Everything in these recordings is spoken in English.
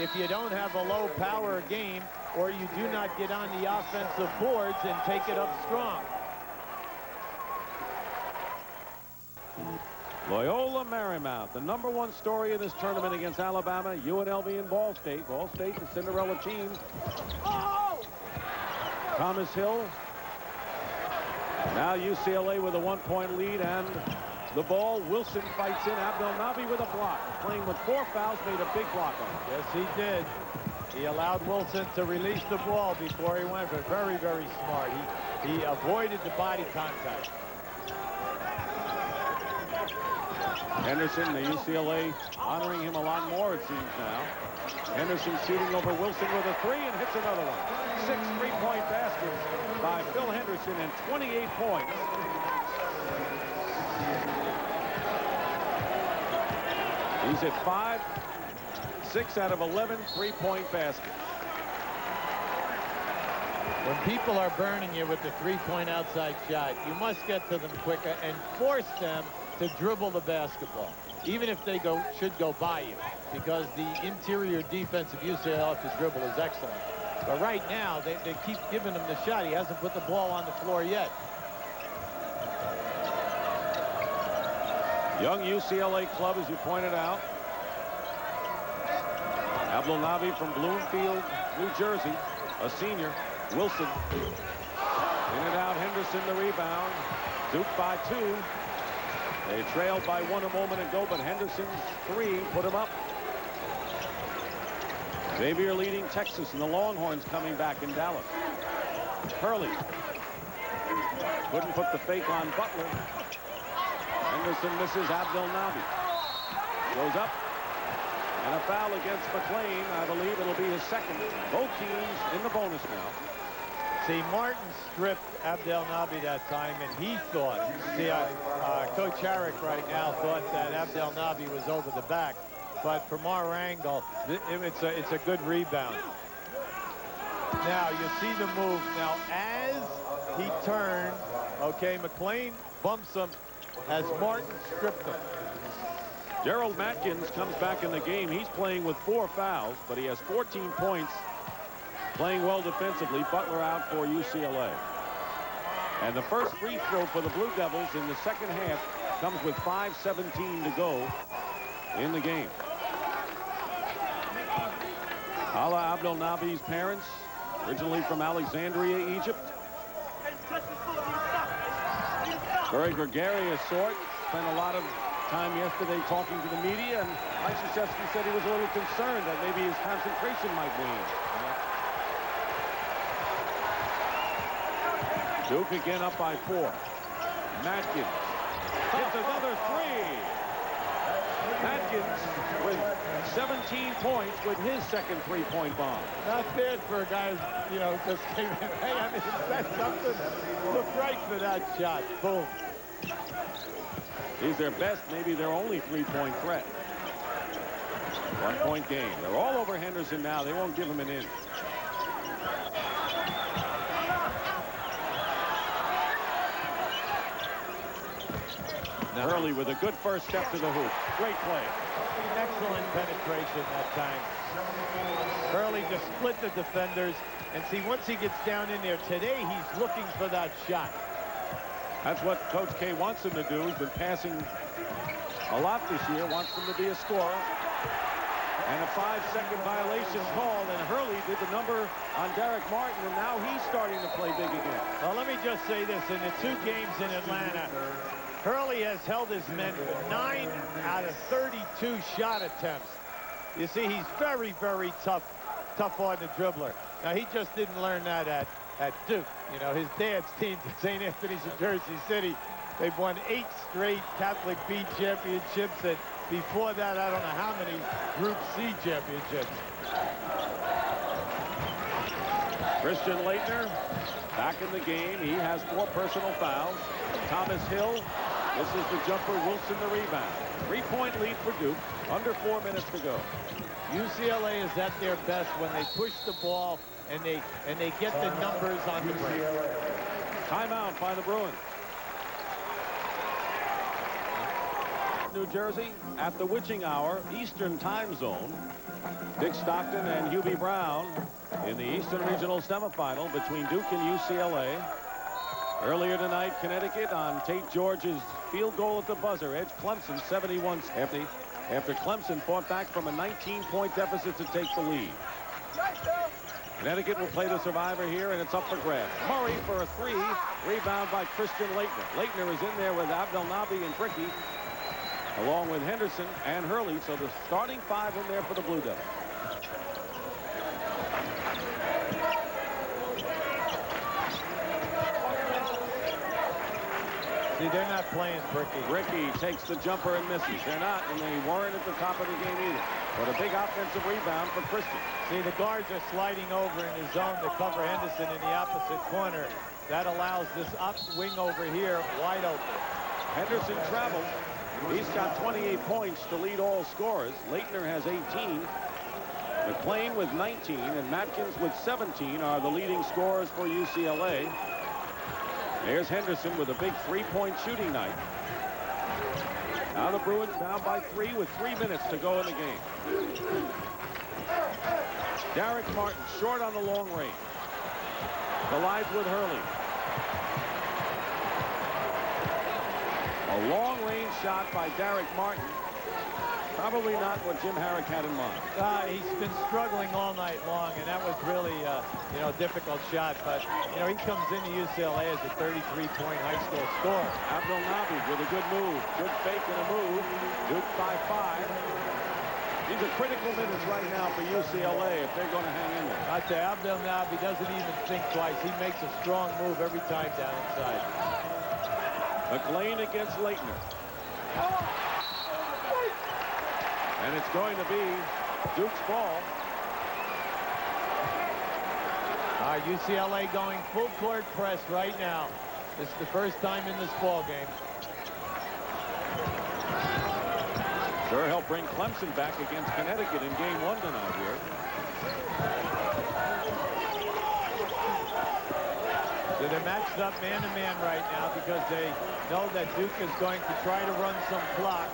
If you don't have a low power game, or you do not get on the offensive boards and take it up strong. Loyola Marymount, the #1 story in this tournament against Alabama, UNLV, and Ball State. Ball State, the Cinderella team. Thomas Hill. Now UCLA with a 1-point lead, and the ball. Wilson fights in. Abdel Nabi with a block. Playing with 4 fouls, made a big block on it. Yes, he did. He allowed Wilson to release the ball before he went, but very, very smart. He avoided the body contact. Henderson, the UCLA, honoring him a lot more, it seems now. Henderson shooting over Wilson with a 3 and hits another one. 6 3-point baskets by Phil Henderson and 28 points. He's at 6 out of 11 3-point baskets. When people are burning you with the 3-point outside shot, you must get to them quicker and force them to dribble the basketball, even if they should go by you, because the interior defense of UCLA off the dribble is excellent. But right now, they keep giving him the shot. He hasn't put the ball on the floor yet. Young UCLA club, as you pointed out. Abdel Nabi from Bloomfield, New Jersey, a senior. Wilson. In and out, Henderson the rebound. Duke by 2. They trailed by 1 a moment ago, but Henderson's 3 put him up. Xavier leading Texas, and the Longhorns coming back in Dallas. Hurley. Couldn't put the fake on Butler. Henderson misses. Abdel Nabi goes up, and a foul against McLean. I believe it'll be his second. Both teams in the bonus now. See, Martin stripped Abdel Nabi that time, and he thought, Coach Harrick right now thought that Abdel Nabi was over the back, but from our angle, it's a good rebound. Now you see the move. Now as he turned, okay, McLean bumps him as Martin stripped him. Gerald Matkins comes back in the game. He's playing with 4 fouls, but he has 14 points. Playing well defensively. Butler out for UCLA. And the first free throw for the Blue Devils in the second half comes with 5:17 to go in the game. Ala Abdel Nabi's parents, originally from Alexandria, Egypt. Very gregarious sort. Spent a lot of time yesterday talking to the media, and Mike Krzyzewski said he was a little concerned that maybe his concentration might wane. Duke again up by 4. Matkins hits another 3. Matkins with 17 points with his second 3-point bomb. Not bad for a guy, just came in. Hey, I mean, that's something. Look right for that shot. Boom. He's their best, maybe their only 3-point threat. 1-point game. They're all over Henderson now. They won't give him an inch. Hurley with a good first step to the hoop. Great play. Excellent penetration that time. Hurley just split the defenders. And see, once he gets down in there today, he's looking for that shot. That's what Coach K wants him to do. He's been passing a lot this year. Wants him to be a scorer. And a 5-second violation called. And Hurley did the number on Derek Martin. And now he's starting to play big again. Well, let me just say this. In the 2 games in Atlanta, Hurley has held his men for 9 out of 32 shot attempts. You see, he's very, very tough on the dribbler. Now, he just didn't learn that at Duke. His dad's team, St. Anthony's in Jersey City, they've won 8 straight Catholic B championships. And before that, I don't know how many Group C championships. Christian Laettner back in the game. He has 4 personal fouls. Thomas Hill. This is the jumper. Wilson the rebound. 3-point lead for Duke. Under 4 minutes to go. UCLA is at their best when they push the ball and they get the numbers on the break. Timeout by the Bruins. Newark, New Jersey, at the witching hour, Eastern time zone. Dick Stockton and Hubie Brown in the Eastern Regional Semifinal between Duke and UCLA. Earlier tonight, Connecticut on Tate George's field goal at the buzzer edged Clemson 71-70 after Clemson fought back from a 19-point deficit to take the lead. Connecticut will play the survivor here, and it's up for grabs. Murray for a three. Rebound by Christian Laettner. Laettner is in there with Abdelnaby and Bricky, along with Henderson and Hurley. So the starting five in there for the Blue Devils. See, they're not playing Bricky. Bricky takes the jumper and misses. They're not, and they weren't at the top of the game either. But a big offensive rebound for Christian. See, the guards are sliding over in the zone to cover Henderson in the opposite corner. That allows this up wing over here wide open. Henderson travels. He's got 28 points to lead all scorers. Laettner has 18. McClain with 19 and Matkins with 17 are the leading scorers for UCLA. There's Henderson with a big three-point shooting night. Now the Bruins down by 3 with 3 minutes to go in the game. Derek Martin short on the long range. Collides with Hurley. A long-range shot by Derek Martin. Probably not what Jim Harrick had in mind. He's been struggling all night long, and that was really, a difficult shot. But, he comes into UCLA as a 33-point high school scorer. Abdelnaby with a good move. Good fake and a move. Duke by 5. These are critical minutes right now for UCLA if they're going to hang in there. I tell you, Abdelnaby doesn't even think twice. He makes a strong move every time down inside. McClain against Laettner. And it's going to be Duke's ball. UCLA going full court press right now. This is the first time in this ball game. Sure helped bring Clemson back against Connecticut in game 1 tonight here. So they're matched up man-to-man right now because they know that Duke is going to try to run some clock.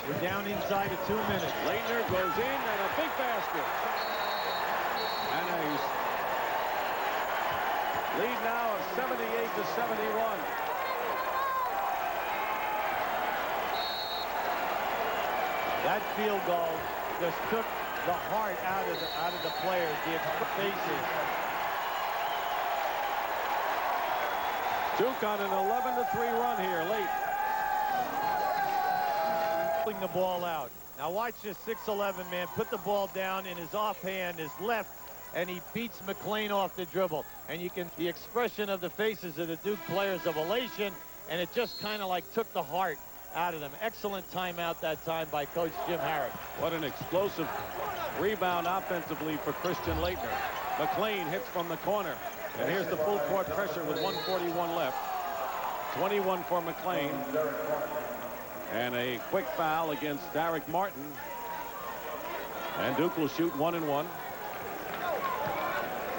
We're down inside of 2 minutes. Laettner goes in and a big basket. And a lead now of 78-71. That field goal just took the heart out of the players, the faces. Duke on an 11-3 run here late. The ball out. Now watch this 6'11" man put the ball down in his offhand, his left, and he beats McClain off the dribble. And you can the expression of the faces of the Duke players of elation, and it just kind of like took the heart out of them. Excellent timeout that time by Coach Jim Harrick. What an explosive rebound offensively for Christian Laettner. McClain hits from the corner, and here's the full court pressure with 1:41 left. 21 for McClain. And a quick foul against Derek Martin. And Duke will shoot 1 and 1.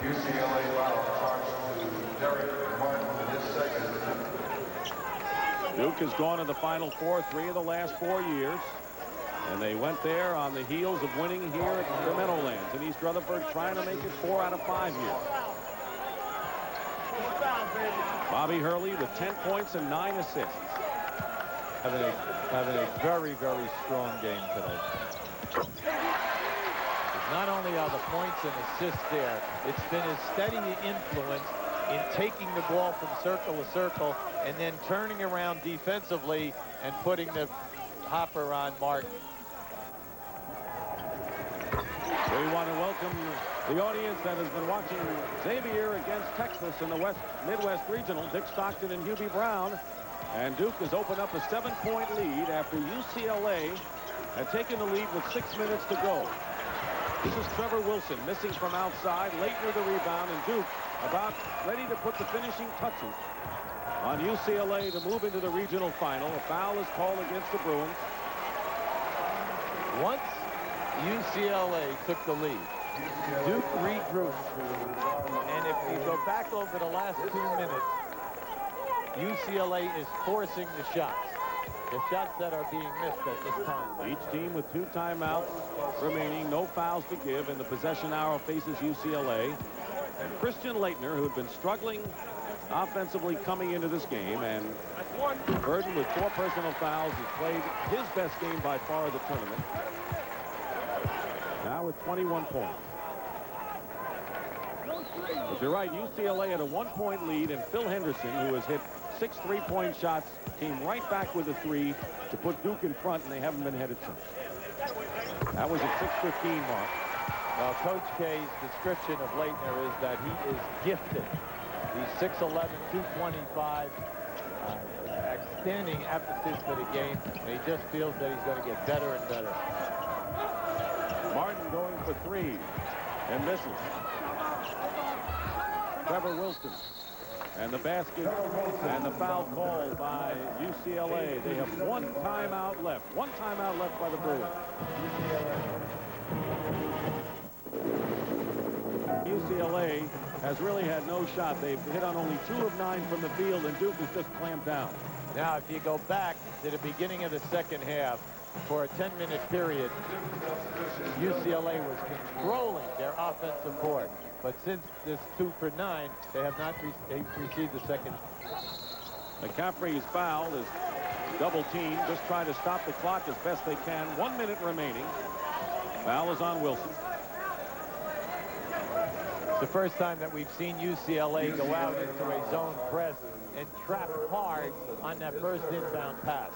UCLA foul charged to Derek Martin in this second. Duke has gone to the Final Four 3 of the last 4 years. And they went there on the heels of winning here at the Meadowlands in East Rutherford, trying to make it 4 out of 5 years. Bobby Hurley with 10 points and 9 assists. Having a very, very strong game today. Not only are the points and assists there, it's been his steady influence in taking the ball from circle to circle and then turning around defensively and putting the hopper on Martin. We want to welcome the audience that has been watching Xavier against Texas in the Midwest Regional. Dick Stockton and Hubie Brown. And Duke has opened up a 7-point lead after UCLA had taken the lead with 6 minutes to go. This is Trevor Wilson missing from outside. Laettner the rebound, and Duke about ready to put the finishing touches on UCLA to move into the regional final. A foul is called against the Bruins. Once UCLA took the lead, Duke regrouped. And if you go back over the last 2 minutes, UCLA is forcing the shots. The shots that are being missed at this time. Each team with 2 timeouts remaining, no fouls to give, and the possession arrow faces UCLA. And Christian Leitner, who had been struggling offensively coming into this game and burdened with 4 personal fouls, has played his best game by far of the tournament. Now with 21 points. But you're right, UCLA had a 1-point lead, and Phil Henderson, who has hit 6 3-point shots, came right back with a 3 to put Duke in front, and they haven't been headed since. That was at 6:15 mark. Well, Coach K's description of Leitner is that he is gifted. He's 6'11", 225, outstanding aptitude for the game, and he just feels that he's going to get better and better. Martin going for 3 and misses. Trevor Wilson. And the basket and the foul called by UCLA. They have 1 timeout left. 1 timeout left by the Bruins. UCLA has really had no shot. They've hit on only 2 of 9 from the field, and Duke has just clamped down. Now, if you go back to the beginning of the second half, for a 10-minute period, UCLA was controlling their offensive board. But since this 2 for 9, they have not received the second. McCaffrey is fouled, is double teamed. Just try to stop the clock as best they can. 1 minute remaining. Foul is on Wilson. The first time that we've seen UCLA go out into a zone press and trap hard on that first inbound pass.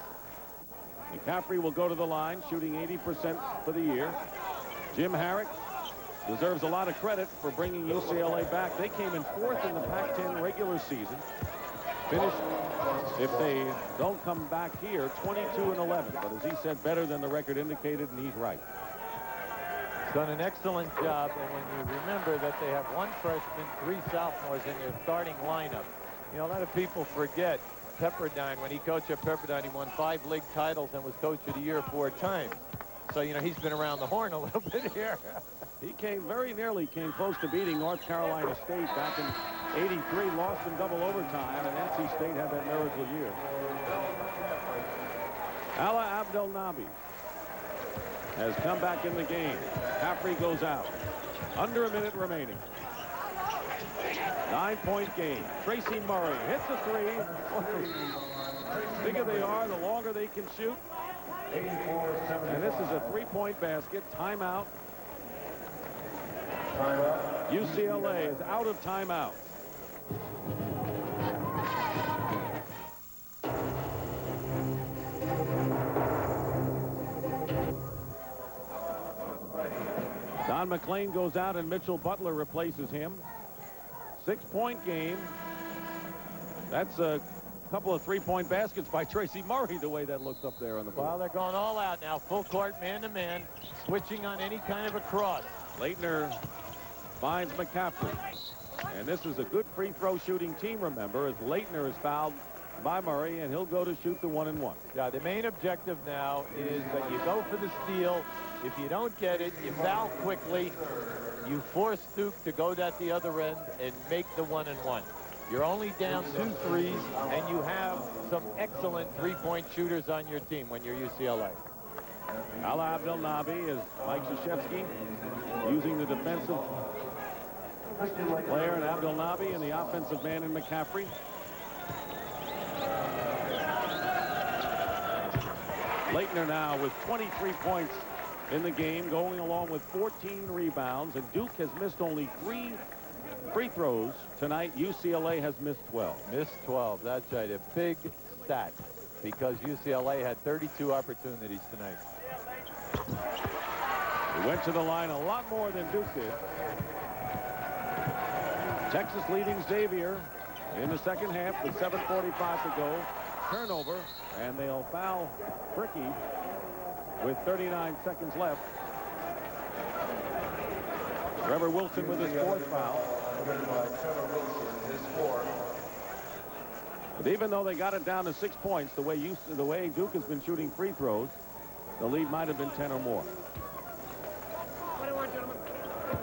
McCaffrey will go to the line, shooting 80% for the year. Jim Harrick deserves a lot of credit for bringing UCLA back. They came in 4th in the Pac-10 regular season. Finished, if they don't come back here, 22-11. But as he said, better than the record indicated, and he's right. He's done an excellent job, and when you remember that they have 1 freshman, 3 sophomores in their starting lineup. You know, a lot of people forget Pepperdine. When he coached at Pepperdine, he won 5 league titles and was coach of the year 4 times. So, you know, he's been around the horn a little bit here. He came close to beating North Carolina State back in '83, lost in double overtime, and NC State had that miracle year. Ala Abdel Nabi has come back in the game. McCaffrey goes out. Under a minute remaining. 9-point game. Tracy Murray hits a 3. The bigger they are, the longer they can shoot. And this is a 3-point basket. Timeout. UCLA is out of timeout. Don McLean goes out and Mitchell Butler replaces him. 6-point game. That's a couple of 3-point baskets by Tracy Murray, the way that looks up there on the board. Well, they're going all out now. Full court, man-to-man, switching on any kind of a cross. Leitner finds McCaffrey. And this is a good free throw shooting team, remember, as Leitner is fouled by Murray, and he'll go to shoot the 1-and-1. Yeah, the main objective now is that you go for the steal. If you don't get it, you foul quickly. You force Duke to go at the other end and make the 1-and-1. You're only down 2 threes, and you have some excellent 3-point shooters on your team when you're UCLA. Ala Abdel Nabi is Mike Krzyzewski using the defensive player in Abdel Nabi and the offensive man in McCaffrey. Leitner now with 23 points in the game, going along with 14 rebounds, and Duke has missed only 3 free throws tonight. UCLA has missed 12. Missed 12. That's right. A big stat, because UCLA had 32 opportunities tonight. He went to the line a lot more than Duke did. Texas leading Xavier in the second half with 7:45 to go. Turnover, and they'll foul Bricky with 39 seconds left. Trevor Wilson with his 4th foul. But even though they got it down to 6 points, the way Duke has been shooting free throws, the lead might have been 10 or more.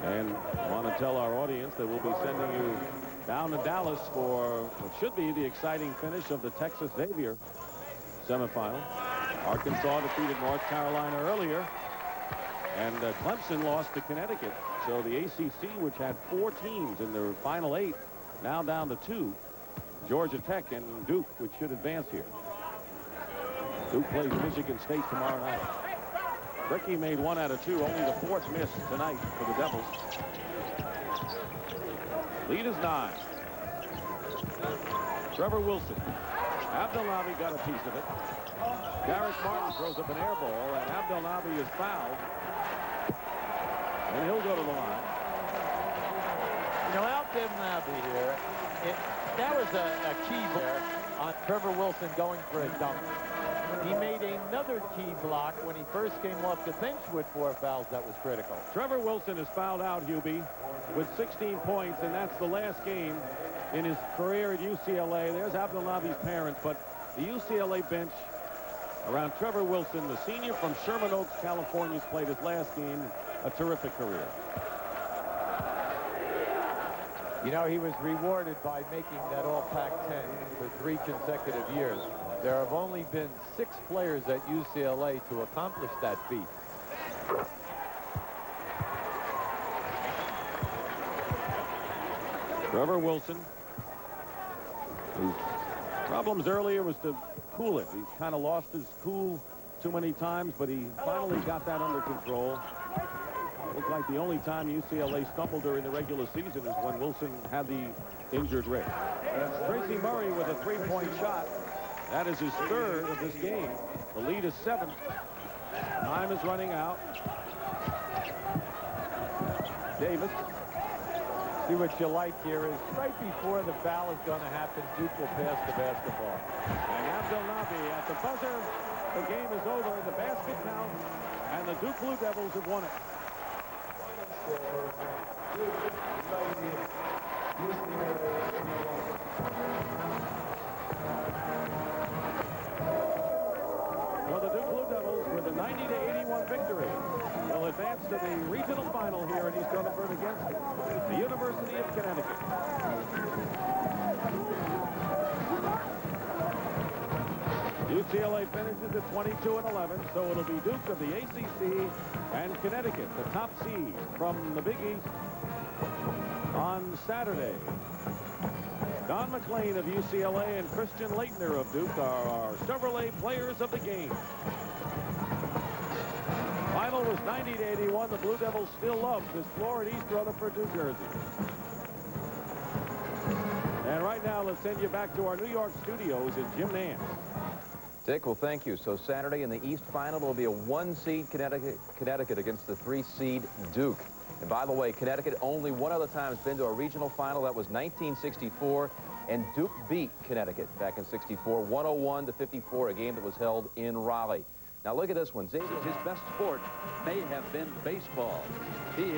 And I want to tell our audience that we'll be sending you down to Dallas for what should be the exciting finish of the Texas Xavier semifinal. Arkansas defeated North Carolina earlier. And Clemson lost to Connecticut. So the ACC, which had 4 teams in their final 8, now down to 2. Georgia Tech and Duke, which should advance here. Duke plays Michigan State tomorrow night. Ricky made 1 out of 2, only the 4th miss tonight for the Devils. Lead is 9. Trevor Wilson. Abdelnaby got a piece of it. Garrett Martin throws up an air ball, and Abdelnaby is fouled. And he'll go to the line. You know, Abdelnaby here, that was a key there on Trevor Wilson going for a dunk. He made another key block when he first came off the bench with 4 fouls. That was critical. Trevor Wilson is fouled out, Hubie, with 16 points, and that's the last game in his career at UCLA. There's Abdelnaby's parents, but the UCLA bench around Trevor Wilson, the senior from Sherman Oaks, California, has played his last game. A terrific career. You know, he was rewarded by making that All-Pac-10 for 3 consecutive years. There have only been 6 players at UCLA to accomplish that feat. Trevor Wilson, whose problems earlier was to cool it. He kind of lost his cool too many times, but he finally got that under control. Looked like the only time UCLA stumbled during the regular season is when Wilson had the injured wrist. Tracy Murray with a 3-point shot. That is his 3rd of this game. The lead is 7. Time is running out. Davis. See, what you like here is right before the foul is going to happen, Duke will pass the basketball. And Abdelnaby at the buzzer. The game is over. The basket counts. And the Duke Blue Devils have won it. Well, the Duke Blue Devils with a 90-81 victory will advance to the regional final here in East Rutherford against the University of Connecticut. UCLA finishes at 22-11, so it'll be Duke of the ACC and Connecticut, the top seed from the Big East, on Saturday. Don McLean of UCLA and Christian Leitner of Duke are our Chevrolet players of the game. Final was 90-81. The Blue Devils still love this floor at East Rutherford, New Jersey. And right now, let's send you back to our New York studios in Jim Nance. Dick, well, thank you. So Saturday in the East Final, there will be a 1-seed Connecticut against the 3-seed Duke. And by the way, Connecticut only one other time has been to a regional final. That was 1964, and Duke beat Connecticut back in 64, 101-54, a game that was held in Raleigh. Now look at this one. His best sport may have been baseball. He